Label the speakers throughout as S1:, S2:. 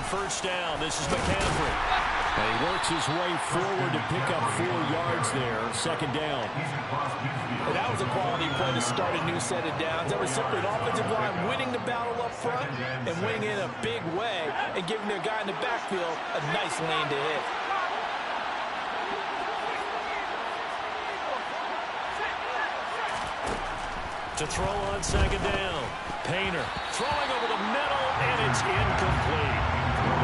S1: first down. This is McCaffrey. And he works his way forward to pick up 4 yards there. Second down.
S2: And that was a quality play to start a new set of downs. That was simply an offensive line winning the battle up front and winning in a big way and giving their guy in the backfield a nice lane to hit.
S1: To throw on second down. Painter throwing over the middle, and it's incomplete.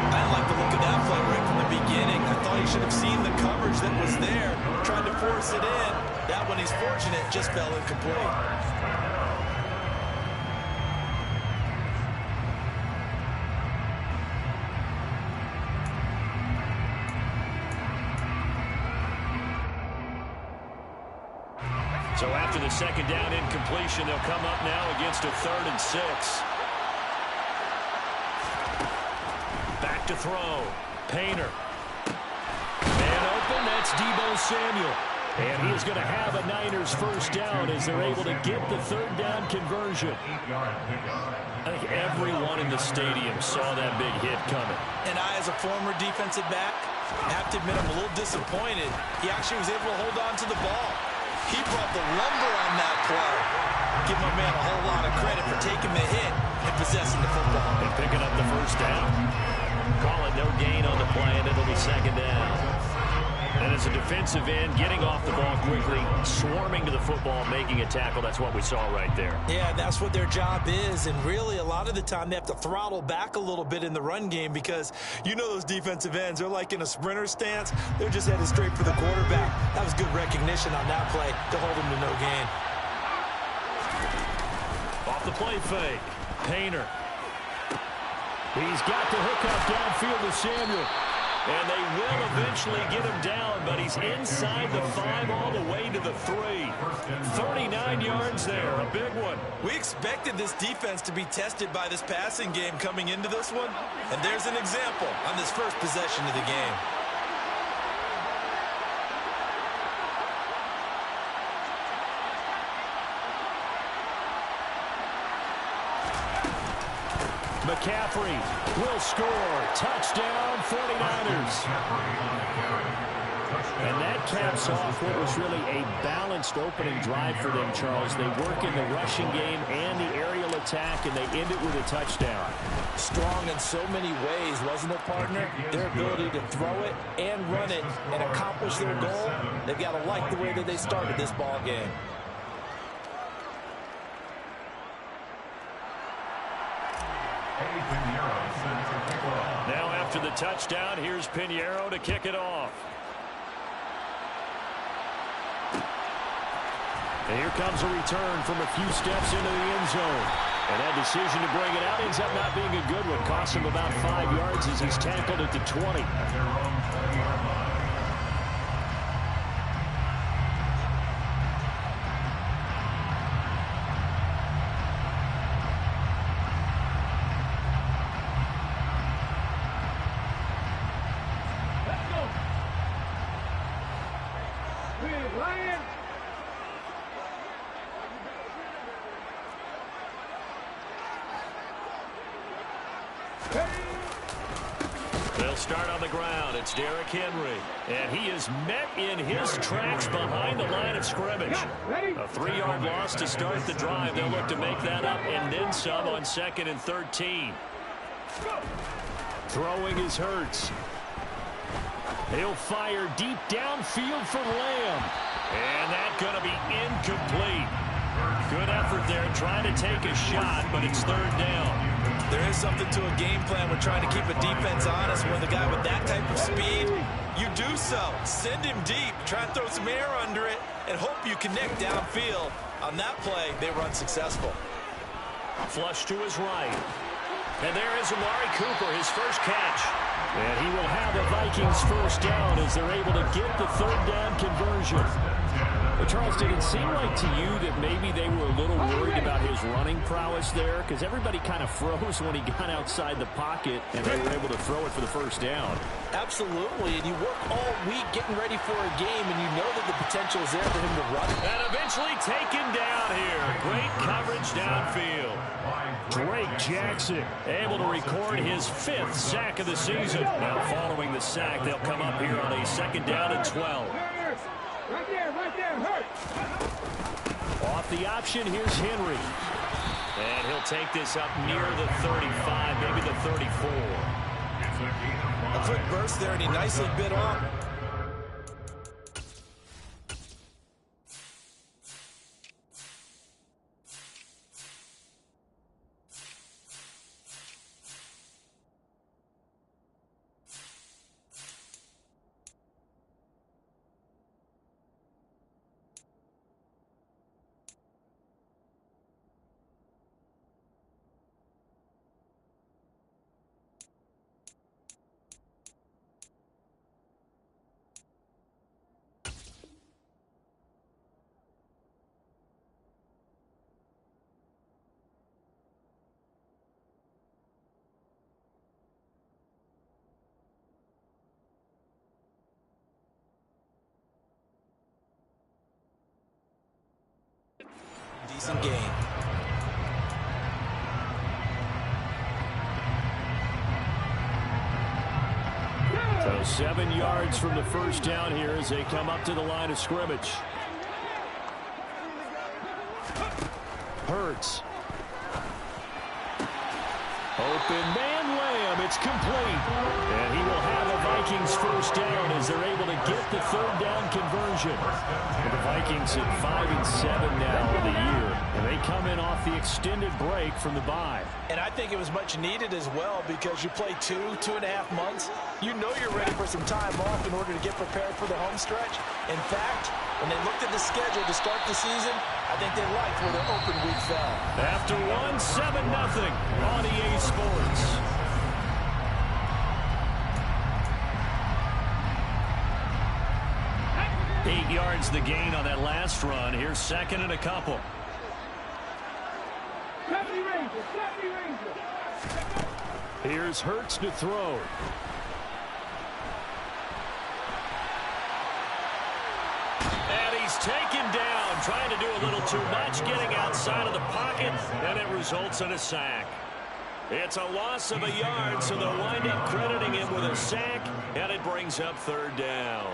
S2: I didn't like the look of that play right from the beginning. I thought he should have seen the coverage that was there, tried to force it in. That one, he's fortunate, just fell incomplete.
S1: So after the second down incompletion, they'll come up now against a 3rd and 6. Back to throw. Painter. Man open, that's Deebo Samuel. And he is going to have a Niners first down as they're able to get the 3rd down conversion. I think everyone in the stadium saw that big hit coming.
S2: And I, as a former defensive back, have to admit I'm a little disappointed. He actually was able to hold on to the ball. He brought the lumber on that play. Give my man a whole lot of credit for taking the hit and possessing the football.
S1: And picking up the first down. Call it no gain on the play, and it'll be second down. And as a defensive end, getting off the ball quickly, swarming to the football, making a tackle, that's what we saw right there.
S2: Yeah, that's what their job is. And really, a lot of the time, they have to throttle back a little bit in the run game because you know those defensive ends, they're like in a sprinter stance. They're just headed straight for the quarterback. That was good recognition on that play to hold him to no gain.
S1: Off the play fake. Painter. He's got the hook up downfield to Samuel. And they will eventually get him down, but he's inside the 5 all the way to the 3. 39 yards there, a big one.
S2: We expected this defense to be tested by this passing game coming into this one. And there's an example on this first possession of the game.
S1: McCaffrey will score. Touchdown, 49ers. And that caps off what was really a balanced opening drive for them, Charles. They work in the rushing game and the aerial attack, and they end it with a touchdown.
S2: Strong in so many ways, wasn't it, partner? Their ability to throw it and run it and accomplish their goal, they've got to like the way that they started this ball game.
S1: Now after the touchdown, here's Pinheiro to kick it off. And here comes a return from a few steps into the end zone. And that decision to bring it out ends up not being a good one. Costs him about 5 yards as he's tackled at the 20. They'll start on the ground. It's Derrick Henry. And he is met in his tracks behind the line of scrimmage. A 3-yard loss to start the drive. They'll look to make that up and then some on 2nd and 13. Throwing is Hurts. He'll fire deep downfield for Lamb. And that's going to be incomplete. Good effort there trying to take a shot, but it's 3rd down.
S2: There is something to a game plan when trying to keep a defense honest. When the guy with that type of speed, you do so. Send him deep, try and throw some air under it, and hope you connect downfield. On that play, they were unsuccessful.
S1: Flush to his right. And there is Amari Cooper, his first catch. And he will have the Vikings first down as they're able to get the 3rd down conversion. Well, Charles, did it seem like to you that maybe they were a little worried about his running prowess there? Because everybody kind of froze when he got outside the pocket, and they were able to throw it for the first down.
S2: Absolutely, and you work all week getting ready for a game, and you know that the potential is there for him to run.
S1: And eventually taken down here. Great coverage downfield. Drake Jackson able to record his 5th sack of the season. Now following the sack, they'll come up here on a 2nd down and 12.
S3: Right there, hurt.
S1: Off the option, here's Henry. And he'll take this up near the 35, maybe the 34.
S2: A quick burst there, and he nicely bit off. Decent gain.
S1: So 7 yards from the first down here as they come up to the line of scrimmage. Hurts. Open man, Lamb. It's complete. And he will have the Vikings first down as they're able to get the 3rd down conversion. And the Vikings at 5-7 now on the year. And they come in off the extended break from the bye.
S2: And I think it was much needed as well because you play 2.5 months. You know you're ready for some time off in order to get prepared for the home stretch. In fact, when they looked at the schedule to start the season, I think they liked where their open week fell.
S1: After 7-0 on EA Sports. Eight yards the gain on that last run. Here's 2nd and a couple. Here's Hurts to throw. And he's taken down, trying to do a little too much, getting outside of the pocket, and it results in a sack. It's a loss of a yard, so they'll wind up crediting him with a sack, and it brings up 3rd down.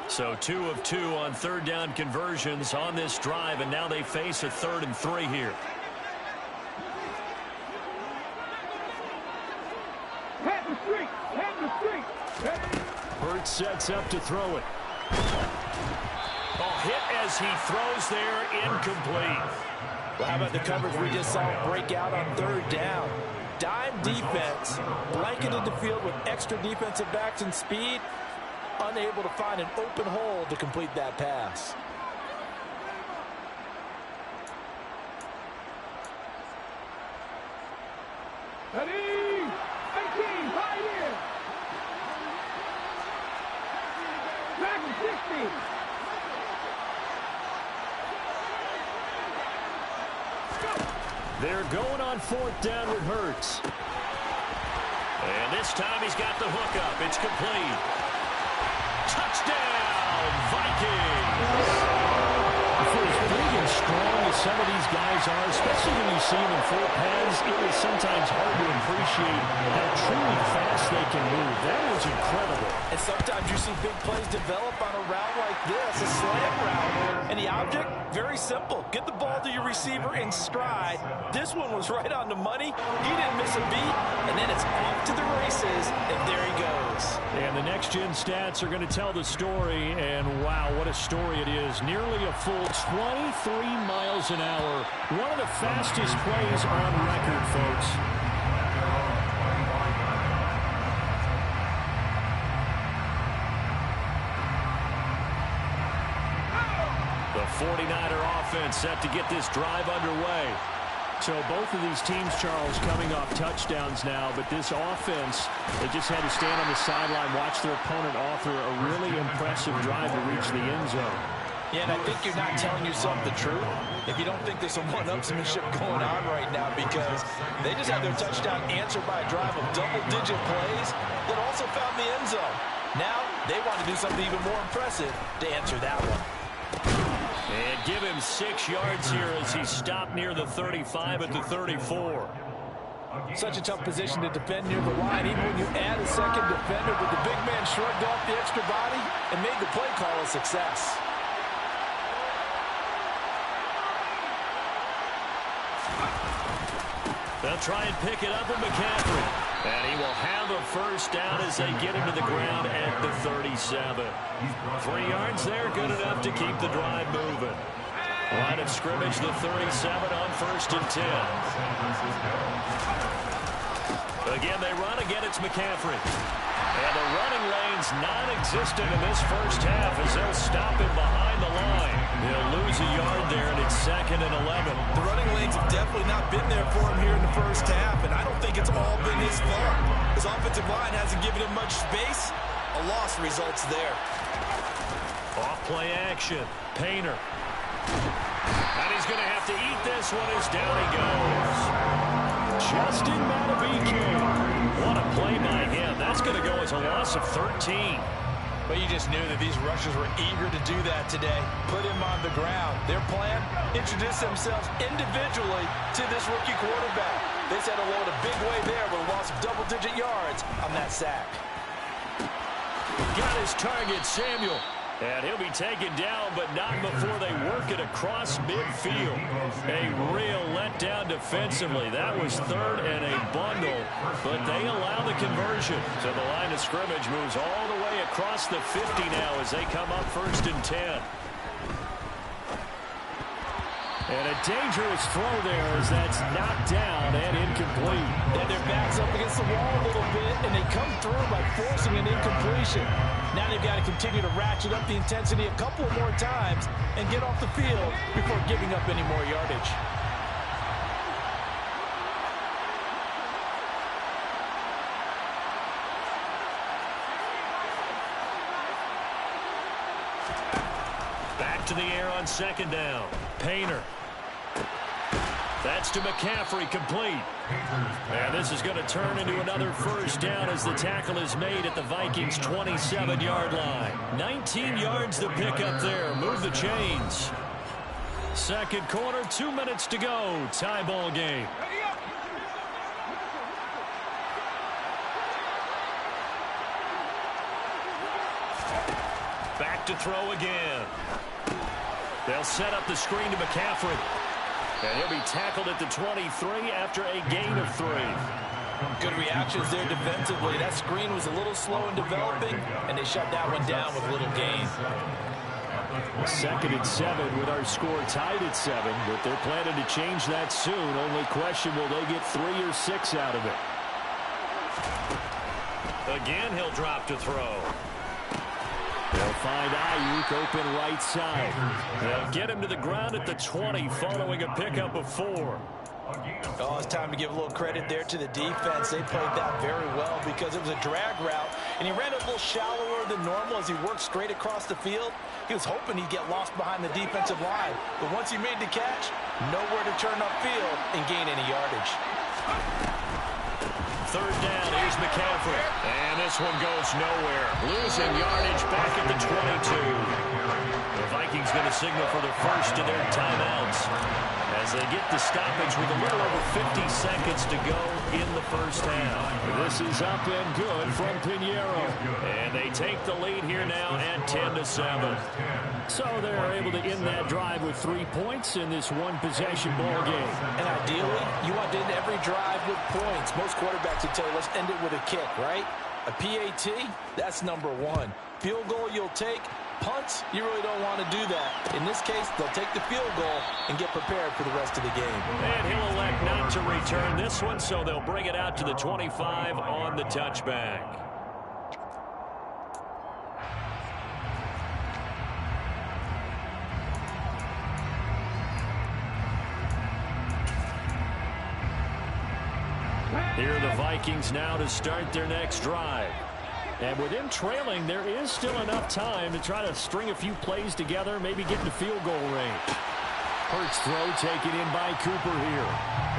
S1: So 2 of 2 on 3rd down conversions on this drive, and now they face a 3rd and 3 here. Hurts sets up to throw it. Hit as he throws there, incomplete.
S2: Well, how about the coverage we just saw break out on 3rd down? Dime defense, blanketed the field with extra defensive backs and speed, unable to find an open hole to complete that pass.
S3: Ready? 18, right here. Second, 60.
S1: They're going on 4th down with Hurts. And this time he's got the hookup. It's complete. Touchdown, Vikings! For as big and strong as some of these guys are, especially when you see them in full pads, it is sometimes hard to appreciate how truly fast they can move. That was incredible.
S2: And sometimes you see big plays develop on a route like this, a slant route. And the object, very simple. Get the ball to your receiver in stride. This one was right on the money. He didn't miss a beat. And then it's off to the races, and there he goes.
S1: And the next-gen stats are going to tell the story. And, wow, what a story it is. Nearly a full 23 miles an hour. One of the fastest plays on record, folks. The 49er offense set to get this drive underway. So both of these teams, Charles, coming off touchdowns now, but this offense, they just had to stand on the sideline, watch their opponent offer a really impressive drive to reach the end zone.
S2: Yeah, and I think you're not telling yourself the truth if you don't think there's some one-upsmanship going on right now, because they just had their touchdown answered by a drive of double-digit plays that also found the end zone. Now they want to do something even more impressive to answer that one.
S1: And give him 6 yards here as he stopped near the 35 at the 34.
S2: Such a tough position to defend near the line, even when you add a second defender, but the big man shrugged off the extra body and made the play call a success.
S1: They'll try and pick it up with McCaffrey. And he will have a first down as they get him to the ground at the 37. 3 yards there, good enough to keep the drive moving. Line of scrimmage, the 37 on 1st and 10. Again, they run. Again, it's McCaffrey. And the running lane's non-existent in this first half as they'll stop him behind the line. He'll lose a yard there, and it's 2nd and 11.
S2: The running lanes have definitely not been there for him here in the first half, and I don't think it's all been his fault. His offensive line hasn't given him much space. A loss results there.
S1: Off play action. Painter. And he's going to have to eat this one as down he goes. Justin Madubuike. What a play by him. That's going to go as a loss of 13.
S2: But you just knew that these rushers were eager to do that today. Put him on the ground. Their plan, introduce themselves individually to this rookie quarterback. They set a load a big way there with a loss of double-digit yards on that sack.
S1: Got his target, Samuel. And he'll be taken down, but not before they work it across midfield. A real letdown defensively. That was 3rd and a bundle, but they allow the conversion. So the line of scrimmage moves all the way across the 50 now as they come up 1st and 10. And a dangerous throw there as that's knocked down and incomplete.
S2: And their back's up against the wall a little bit, and they come through by forcing an incompletion. Now they've got to continue to ratchet up the intensity a couple more times and get off the field before giving up any more yardage.
S1: Back to the air on 2nd down. Painter. That's to McCaffrey, complete. And this is going to turn into another first down as the tackle is made at the Vikings' 27-yard line. 19 yards to pick up there. Move the chains. 2nd quarter, 2 minutes to go. Tie ball game. Back to throw again. They'll set up the screen to McCaffrey. And he'll be tackled at the 23 after a gain of 3.
S2: Good reactions there defensively. That screen was a little slow in developing, and they shut that one down with little gain.
S1: 2nd and 7 with our score tied at 7, but they're planning to change that soon. Only question, will they get 3 or 6 out of it? Again, he'll drop to throw. They'll find Ayuk open right side. They'll get him to the ground at the 20 following a pickup of 4.
S2: Oh, it's time to give a little credit there to the defense. They played that very well because it was a drag route, and he ran a little shallower than normal as he worked straight across the field. He was hoping he'd get lost behind the defensive line, but once he made the catch, nowhere to turn upfield and gain any yardage.
S1: 3rd down, here's McCaffrey. And this one goes nowhere. Losing yardage back at the 22. The Vikings going to signal for the first of their timeouts as they get the stoppage with a little over 50 seconds to go in the first half. This is up and good from Pinheiro. And they take the lead here now at 10-7. So they're able to end that drive with 3 points in this one-possession ball game.
S2: And ideally, you want to end every drive with points. Most quarterbacks would tell you, let's end it with a kick, right? A PAT, that's number 1. Field goal you'll take. Punts, you really don't want to do that. In this case, they'll take the field goal and get prepared for the rest of the game.
S1: And he'll elect not to return this one, so they'll bring it out to the 25 on the touchback. Here are the Vikings now to start their next drive. And with them trailing, there is still enough time to try to string a few plays together, maybe get into field goal range. Hurts throw taken in by Cooper here.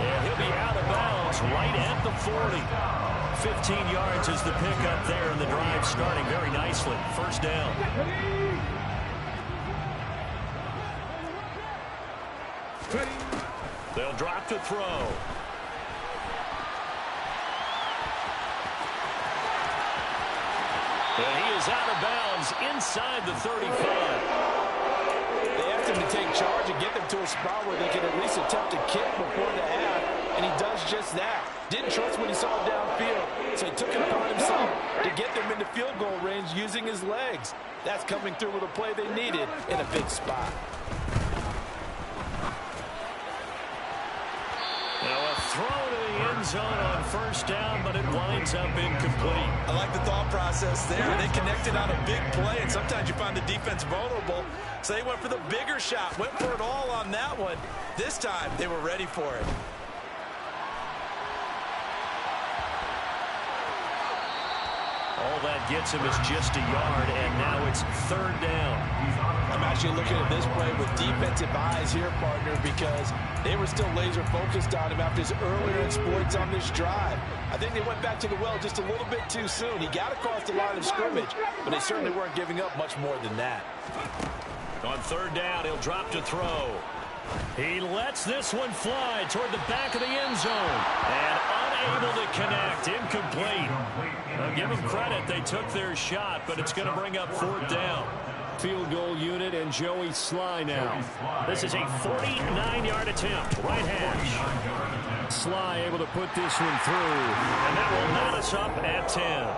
S1: And he'll be out of bounds right at the 40. 15 yards is the pickup there, and the drive starting very nicely. First down. They'll drop to throw. And he is out of bounds inside the 35.
S2: They asked him to take charge and get them to a spot where they can at least attempt a kick before the half, and he does just that. Didn't trust what he saw downfield, so he took it upon himself to get them into field goal range using his legs. That's coming through with a play they needed in a big spot.
S1: Now a throw to the end zone on first down, but it winds up incomplete.
S2: I like the thought process there. They connected on a big play, and sometimes you find the defense vulnerable. So they went for the bigger shot, went for it all on that one. This time, they were ready for it.
S1: All that gets him is just a yard, and now it's third down.
S2: I'm actually looking at this play with defensive eyes here, partner, because they were still laser focused on him after his earlier exploits on this drive. I think they went back to the well just a little bit too soon. He got across the line of scrimmage, but they certainly weren't giving up much more than that.
S1: On third down, he'll drop to throw. He lets this one fly toward the back of the end zone. And unable to connect. Incomplete. I'll give them credit. They took their shot, but it's going to bring up fourth down. Field goal unit and Joey Sly now. This is a 49-yard attempt. Right hash. Sly able to put this one through. And that will knot us up at 10.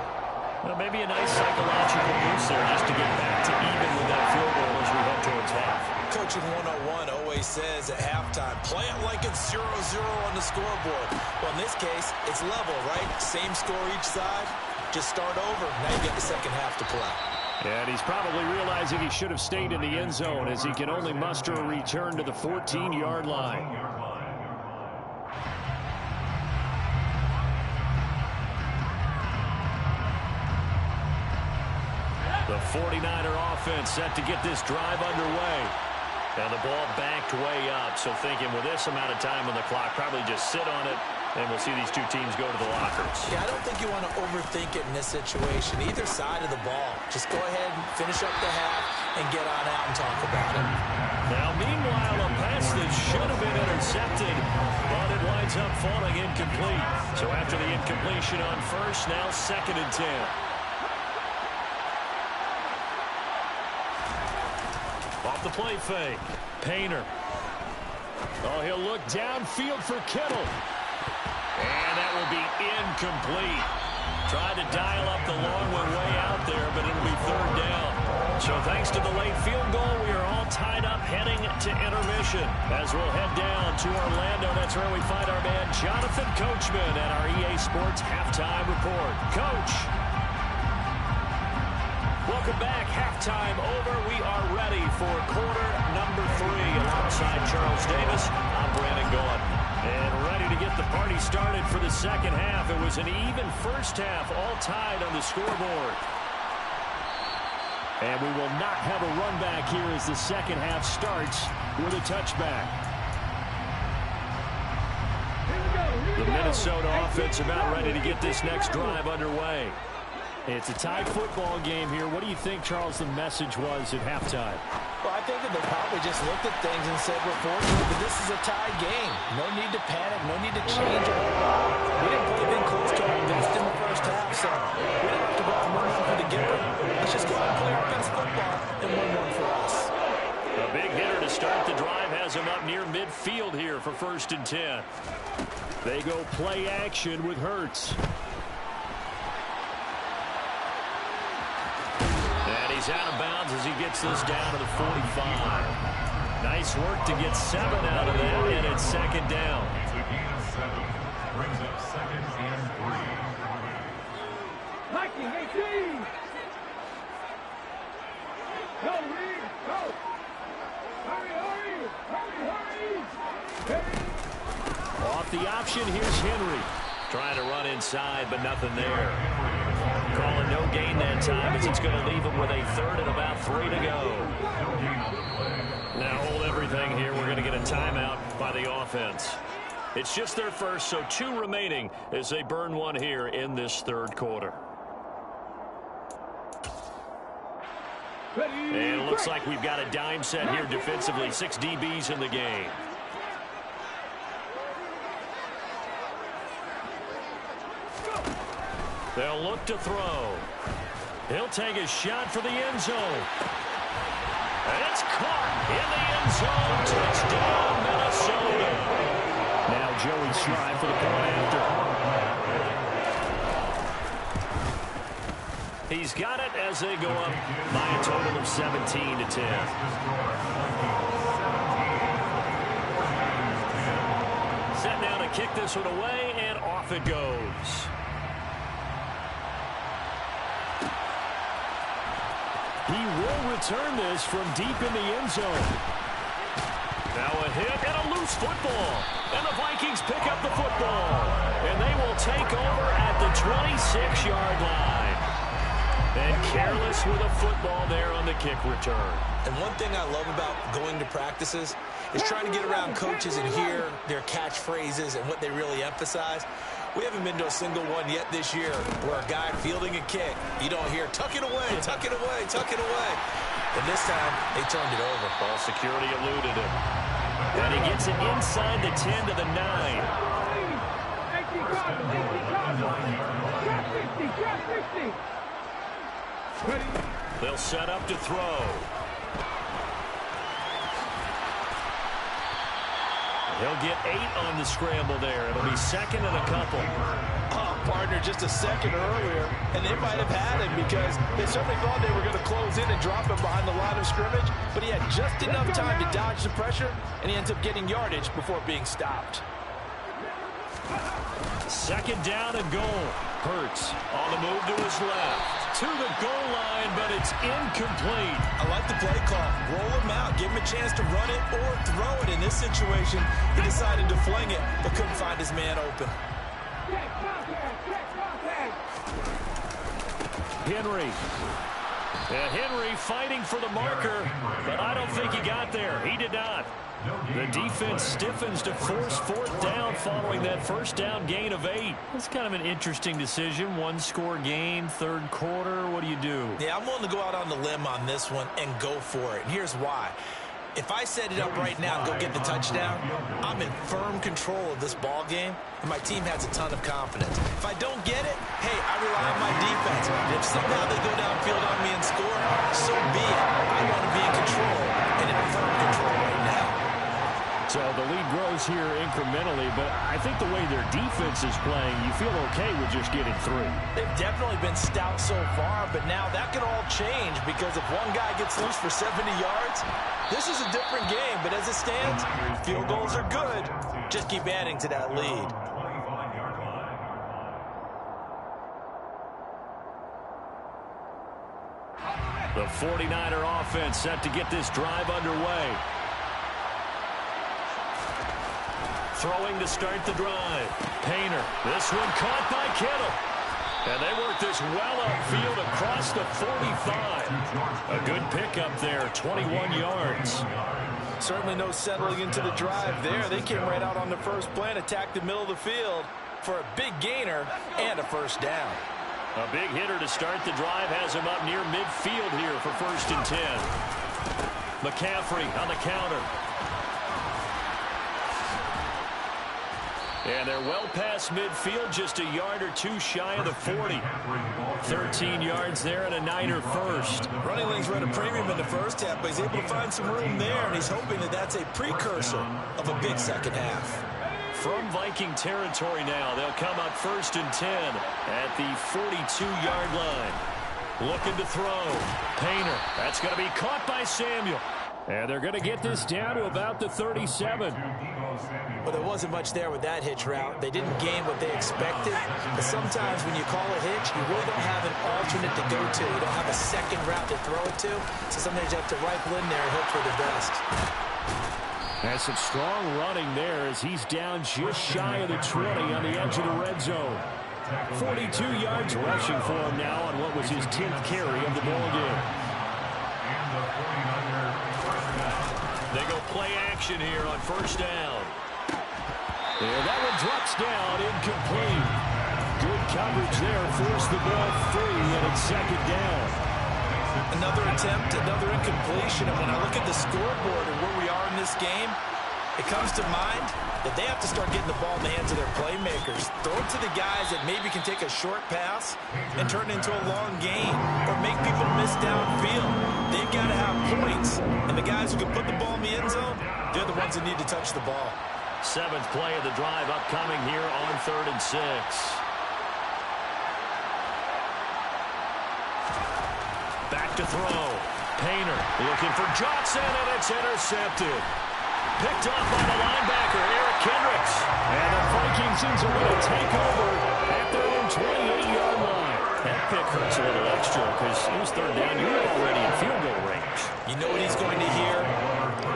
S1: Well, maybe a nice psychological boost there just to get back to even with that field goal as we head towards half.
S2: Coaching 101 always says at halftime, play it like it's 0-0 on the scoreboard. Well, in this case, it's level, right? Same score each side. Just start over. Now you get the second half to play.
S1: And he's probably realizing he should have stayed in the end zone as he can only muster a return to the 14-yard line. The 49er offense set to get this drive underway. Now the ball backed way up, so thinking with this amount of time on the clock, probably just sit on it, and we'll see these two teams go to the lockers.
S2: Yeah, I don't think you want to overthink it in this situation. Either side of the ball. Just go ahead and finish up the half and get on out and talk about it.
S1: Now, meanwhile, a pass that should have been intercepted, but it winds up falling incomplete. So after the incompletion on first, now 2nd and 10. Off the play fake. Painter. Oh, he'll look downfield for Kittle. And that will be incomplete. Tried to dial up the long one way out there, but it'll be third down. So thanks to the late field goal, we are all tied up heading to intermission. As we'll head down to Orlando, that's where we find our man Jonathan Coachman at our EA Sports Halftime Report. Coach. Welcome back. Halftime over. We are ready for quarter number 3. Alongside Charles Davis, I'm Brandon Gaudin. And ready to get the party started for the second half. It was an even first half, all tied on the scoreboard. And we will not have a run back here as the second half starts with a touchback. The Minnesota offense about ready to get this next drive underway. It's a tied football game here. What do you think, Charles, the message was at halftime?
S2: Well, I think that they probably just looked at things and said, we're fortunate, but this is a tied game. No need to panic. No need to change a whole lot. We didn't play anything close to our best in the first half, so we didn't have to go out and run for the giver. Let's just go out and play our best football and win one for us.
S1: A big hitter to start the drive has him up near midfield here for 1st and 10. They go play action with Hurts. And he's out of bounds as he gets this down to the 45. Nice work to get 7 out of that, and it's 2nd down.
S3: Brings up 2nd and 3. Viking 18. Go, Reed, go. Hurry, hurry, hurry, hurry.
S1: Off the option, here's Henry. Trying to run inside, but nothing there. Calling no gain that time as it's going to leave him with a third and about 3 to go. Now hold everything here. We're going to get a timeout by the offense. It's just their first, so 2 remaining as they burn one here in this third quarter. And it looks like we've got a dime set here defensively. 6 DBs in the game. They'll look to throw. He'll take a shot for the end zone. And it's caught in the end zone. Touchdown, Minnesota. Now Joey Slye for the point after. He's got it as they go up by a total of 17 to 10. Set now to kick this one away, and off it goes. He will return this from deep in the end zone. Now a hit and a loose football. And the Vikings pick up the football. And they will take over at the 26-yard line. And careless with a football there on the kick return.
S2: And one thing I love about going to practices is trying to get around coaches and hear their catchphrases and what they really emphasize. We haven't been to a single one yet this year where a guy fielding a kick, you don't hear, tuck it away, tuck it away, tuck it away. And this time, they turned it over.
S1: Ball security eluded him. And he gets it inside the 10 to the 9. They'll set up to throw. He'll get 8 on the scramble there. It'll be second and a couple.
S2: Oh, partner, just a second earlier, and they might have had him because they certainly thought they were going to close in and drop him behind the line of scrimmage, but he had just enough time to dodge the pressure, and he ends up getting yardage before being stopped.
S1: Second down and goal. Hurts on the move to his left. To the goal line, but it's incomplete.
S2: I like the play call. Roll him out. Give him a chance to run it or throw it. In this situation, he decided to fling it, but couldn't find his man open.
S1: Henry. And Henry fighting for the marker, but I don't think he got there. He did not. The defense stiffens to force 4th down following that first down gain of 8. That's kind of an interesting decision. 1-score game, third quarter. What do you do?
S2: Yeah, I'm willing to go out on the limb on this one and go for it. And here's why. If I set it up right now and go get the touchdown, I'm in firm control of this ball game, and my team has a ton of confidence. If I don't get it, hey, I rely on my defense. And if somehow they go downfield on me and score, so be it. I want to be in control and in firm control right now.
S1: So the lead grows here incrementally, but I think the way their defense is playing, you feel okay with just getting 3.
S2: They've definitely been stout so far, but now that could all change because if one guy gets loose for 70 yards, this is a different game. But as it stands, field goals are good. Just keep adding to that lead.
S1: The 49er offense set to get this drive underway. Throwing to start the drive. Painter. This one caught by Kittle. And they work this well upfield across the 45. A good pickup there, 21 yards.
S2: Certainly no settling into the drive there. They came right out on the first play and attacked the middle of the field for a big gainer and a first down.
S1: A big hitter to start the drive has him up near midfield here for 1st and 10. McCaffrey on the counter. And they're well past midfield, just a yard or 2 shy of the 40. 13 yards there and a Niner first.
S2: Running lanes were at a premium in the first half, but he's able to find some room there, and he's hoping that that's a precursor of a big second half.
S1: From Viking territory now, they'll come up 1st and 10 at the 42-yard line. Looking to throw. Painter. That's going to be caught by Samuel. And they're going to get this down to about the 37.
S2: Well, there wasn't much there with that hitch route. They didn't gain what they expected. But sometimes when you call a hitch, you really don't have an alternate to go to. You don't have a second route to throw it to. So sometimes you have to rifle in there and hope for the best.
S1: And some strong running there as he's down just shy of the 20 on the edge of the red zone. 42 yards rushing for him now on what was his 10th carry of the ball game. They go play action here on first down. And that one drops down, incomplete. Good coverage there, forced the ball free, and it's second down.
S2: Another attempt, another incompletion, and when I look at the scoreboard and where we are in this game, it comes to mind that they have to start getting the ball in the hands of their playmakers. Throw it to the guys that maybe can take a short pass and turn it into a long gain or make people miss downfield. They've got to have points, and the guys who can put the ball in the end zone, they're the ones that need to touch the ball.
S1: 7th play of the drive upcoming here on 3rd and 6. Back to throw. Painter looking for Johnson, and it's intercepted. Picked off by the linebacker, Eric Kendricks. And the Vikings are going to take over at their own 28-yard line. That pick hurts a little extra because it was 3rd down. You were already in field goal range.
S2: You know what he's going to hear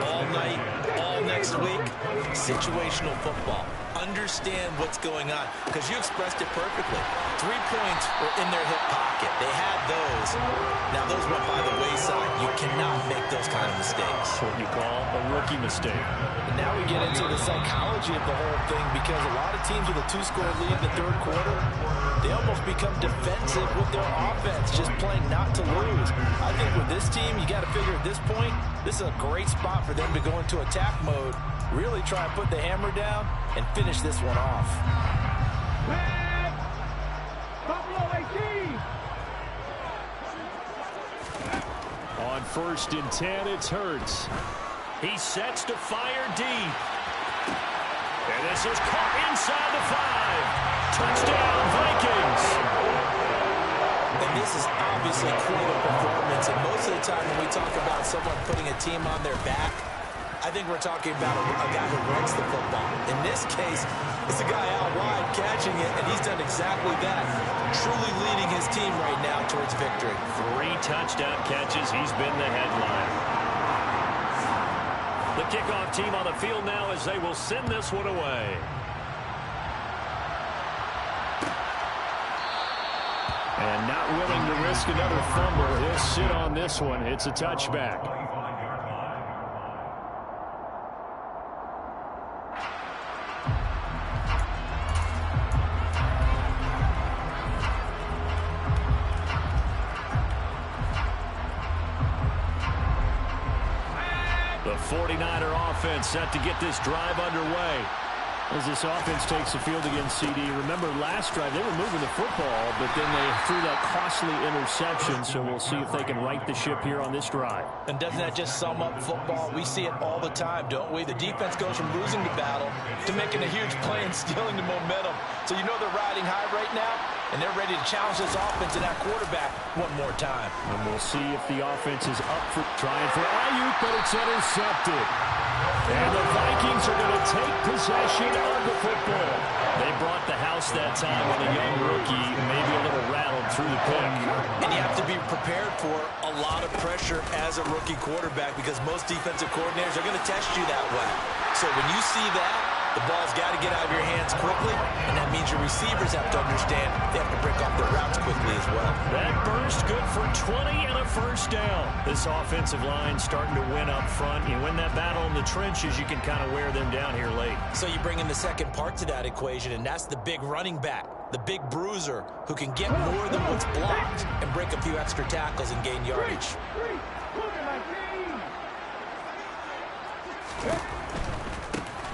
S2: all night, all next week? Situational football. Understand what's going on, because you expressed it perfectly. 3 points were in their hip pocket. They had those. Now those went by the wayside. You cannot make those kind of mistakes.
S1: What you call a rookie mistake.
S2: And now we get into the psychology of the whole thing, because a lot of teams with a 2-score lead in the 3rd quarter, they almost become defensive with their offense, just playing not to lose. I think with this team, you got to figure at this point, this is a great spot for them to go into attack mode, really try and put the hammer down and finish this one off.
S1: On 1st and 10, it's Hurts. He sets to fire deep. And this is caught inside the 5. Touchdown, Vikings.
S2: And this is obviously quite a performance. And most of the time when we talk about someone putting a team on their back, I think we're talking about a guy who runs the football. In this case, it's a guy out wide catching it, and he's done exactly that. Truly leading his team right now towards victory.
S1: 3 touchdown catches. He's been the headline. The kickoff team on the field now as they will send this one away. And not willing to risk another fumble. He'll sit on this one. It's a touchback. The 49er offense set to get this drive underway. As this offense takes the field against CD. Remember last drive they were moving the football, but then they threw that costly interception, so we'll see if they can right the ship here on this drive.
S2: And doesn't that just sum up football? We see it all the time, don't we? The defense goes from losing the battle to making a huge play and stealing the momentum. So you know they're riding high right now, and they're ready to challenge this offense and that quarterback one more time.
S1: And we'll see if the offense is up for trying for Ayuk, but it's intercepted. And the Vikings are going to take possession of the football. They brought the house that time with a young rookie, maybe a little rattled through the pick.
S2: And you have to be prepared for a lot of pressure as a rookie quarterback, because most defensive coordinators are going to test you that way. So when you see that, the ball's got to get out of your hands quickly, and that means your receivers have to understand they have to break off their routes quickly as well.
S1: That burst good for 20 and a first down. This offensive line starting to win up front. You win that battle in the trenches, you can kind of wear them down here late.
S2: So you bring in the second part to that equation, and that's the big running back, the big bruiser, who can get more than what's blocked and break a few extra tackles and gain yardage.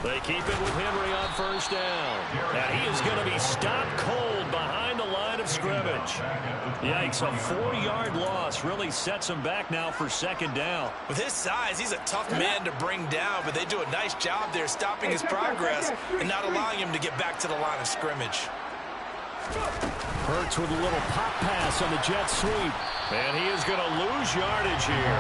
S1: They keep it with Henry on first down. And he is going to be stopped cold behind the line of scrimmage. Yikes, a 4-yard loss really sets him back now for second down.
S2: With his size, he's a tough man to bring down, but they do a nice job there stopping his progress and not allowing him to get back to the line of scrimmage.
S1: Hurts with a little pop pass on the jet sweep. And he is going to lose yardage here.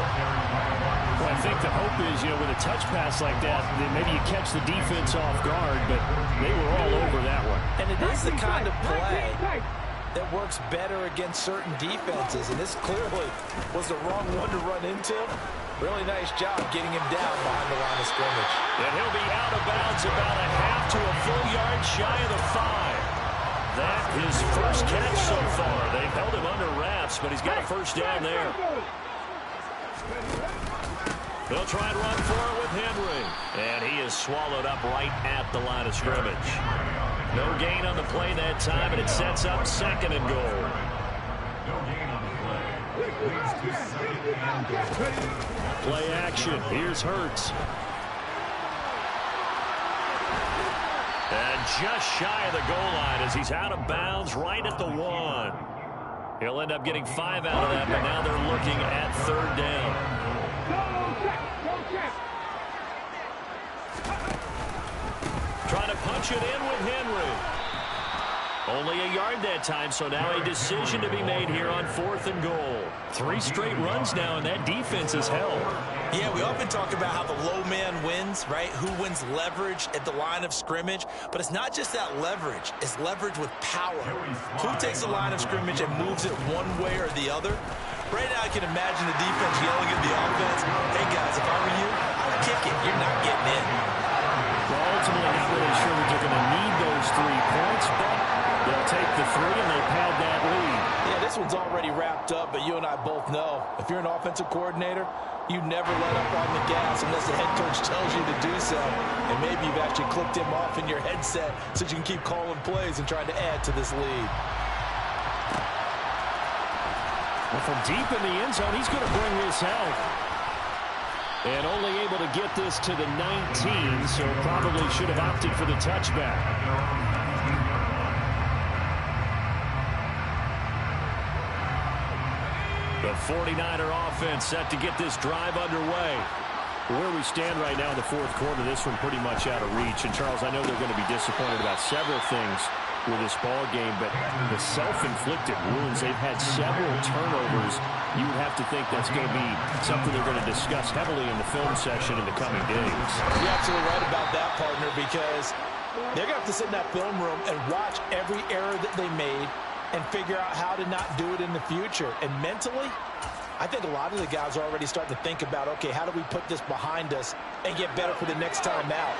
S1: Well, I think the hope is, with a touch pass like that, then maybe you catch the defense off guard, but they were all over that one.
S2: And it is the kind of play that works better against certain defenses, and this clearly was the wrong one to run into. Really nice job getting him down behind the line of scrimmage.
S1: And he'll be out of bounds about a half to a full yard shy of the 5. That his first catch so far. They've held him under wraps, but he's got a first down there. They'll try and run for it with Henry. And he is swallowed up right at the line of scrimmage. No gain on the play that time, and it sets up 2nd and goal.
S3: No gain on the play. Leads to 2nd and goal.
S1: Play action. Here's Hurts. And just shy of the goal line as he's out of bounds right at the 1. He'll end up getting 5 out of that, but now they're looking at 3rd down. Trying to punch it in with Henry. Only a yard that time, so now a decision to be made here on 4th and goal. 3 straight runs now, and that defense is held.
S2: Yeah, we often talk about how the low man wins, right? Who wins leverage at the line of scrimmage. But it's not just that leverage. It's leverage with power. Who takes the line of scrimmage and moves it one way or the other? Right now I can imagine the defense yelling at the offense, hey, guys, if I were you, I'd kick it. You're not getting in.
S1: Well, ultimately, not really sure that you're going to need those 3 points, but they'll take the 3 and they pad that lead.
S2: Yeah, this one's already wrapped up, but you and I both know if you're an offensive coordinator, you never let up on the gas unless the head coach tells you to do so. And maybe you've actually clicked him off in your headset so you can keep calling plays and trying to add to this lead.
S1: Well, from deep in the end zone, he's going to bring this out. And only able to get this to the 19, so probably should have opted for the touchback. The 49er offense set to get this drive underway. Where we stand right now in the 4th quarter, this one pretty much out of reach. And, Charles, I know they're going to be disappointed about several things with this ball game, but the self-inflicted wounds, they've had several turnovers. You would have to think that's going to be something they're going to discuss heavily in the film session in the coming days.
S2: You're absolutely right about that, partner, because they're going to have to sit in that film room and watch every error that they made and figure out how to not do it in the future. And mentally, I think a lot of the guys are already starting to think about, okay, how do we put this behind us and get better for the next time out?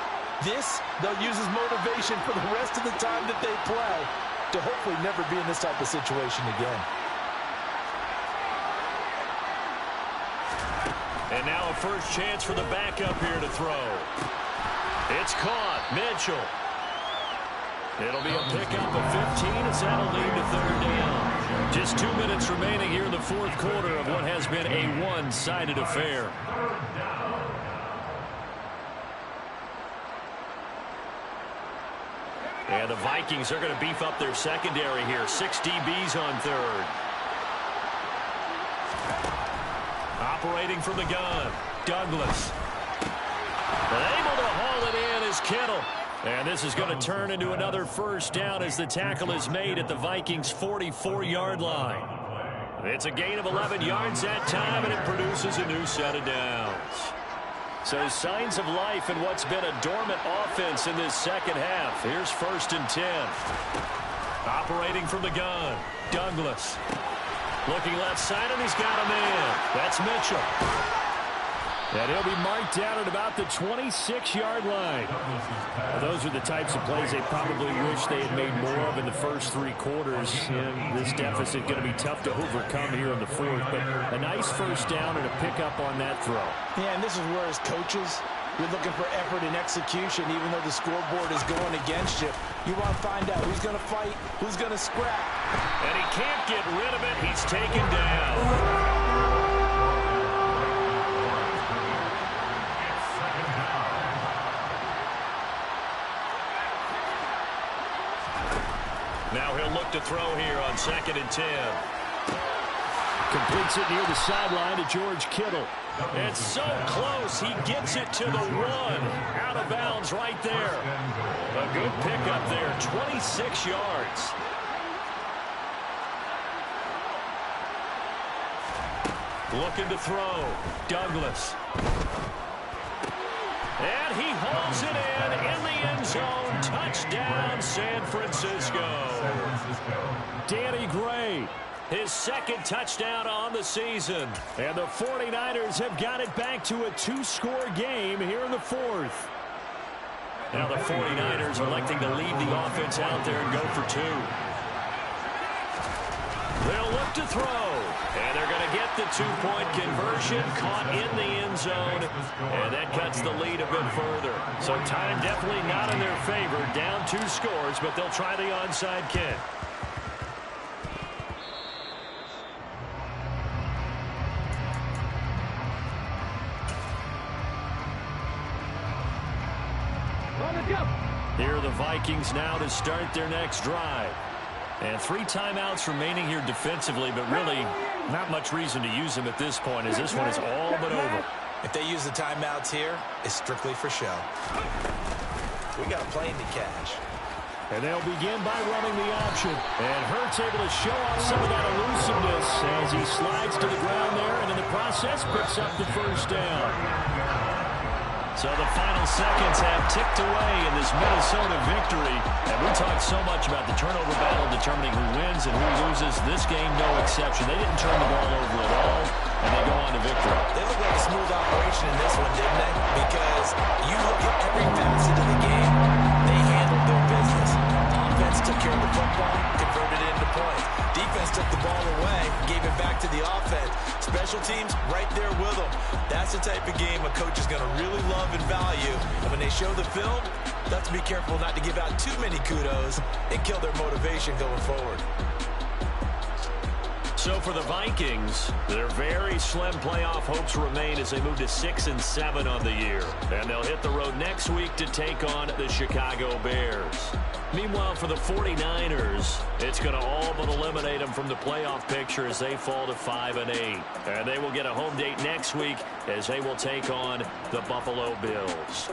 S2: This, they'll use as motivation for the rest of the time that they play to hopefully never be in this type of situation again.
S1: And now a first chance for the backup here to throw. It's caught. Mitchell. It'll be a pickup of 15 as that'll lead to 3rd down. Just 2 minutes remaining here in the 4th quarter of what has been a one-sided affair. And the Vikings are going to beef up their secondary here. 6 DBs on 3rd. Operating from the gun, Douglas. And able to haul it in is Kittle. And this is going to turn into another first down as the tackle is made at the Vikings' 44-yard line. It's a gain of 11 yards that time, and it produces a new set of downs. So signs of life in what's been a dormant offense in this second half. Here's 1st and 10. Operating from the gun, Douglas. Looking left side, and he's got him in. That's Mitchell. And he'll be marked down at about the 26-yard line. Well, those are the types of plays they probably wish they had made more of in the first 3 quarters. And this deficit going to be tough to overcome here in the 4th. But a nice first down and a pickup on that throw.
S2: Yeah, and this is where as coaches, you're looking for effort and execution, even though the scoreboard is going against you. You want to find out who's going to fight, who's going to scrap.
S1: And he can't get rid of it. He's taken down. Now he'll look to throw here on 2nd and 10. Completes it near the sideline to George Kittle. It's so close. He gets it to the 1. Out of bounds right there. A good pickup there. 26 yards. Looking to throw. Douglas. And he hauls it in the end zone. Touchdown, San Francisco. Danny Gray, his second touchdown on the season. And the 49ers have got it back to a 2-score game here in the fourth. Now the 49ers electing to leave the offense out there and go for 2. They'll look to throw, and they're going to get the 2-point conversion, caught in the end zone, and that cuts the lead a bit further. So time definitely not in their favor, down 2 scores, but they'll try the onside kick. Here are the Vikings now to start their next drive. And 3 timeouts remaining here defensively, but really not much reason to use them at this point, as this one is all but over.
S2: If they use the timeouts here, it's strictly for show. We got a plane to catch.
S1: And they'll begin by running the option. And Hurts able to show off some of that elusiveness as he slides to the ground there, and in the process picks up the first down. So the final seconds have ticked away in this Minnesota victory. And we talked so much about the turnover battle determining who wins and who loses. This game, no exception. They didn't turn the ball over at all, and they go on to victory.
S2: They look like a smooth operation in this one, didn't they? Because you look at every facet of the game, they handled their business. Offense took care of the football, converted it into points. Defense took the ball away, gave it back to the offense. Special teams right there with them. That's the type of game a coach is going to really love and value. And when they show the film, they have to be careful not to give out too many kudos and kill their motivation going forward.
S1: So for the Vikings, their very slim playoff hopes remain as they move to 6-7 on the year. And they'll hit the road next week to take on the Chicago Bears. Meanwhile, for the 49ers, it's going to all but eliminate them from the playoff picture as they fall to 5-8. And they will get a home date next week as they will take on the Buffalo Bills.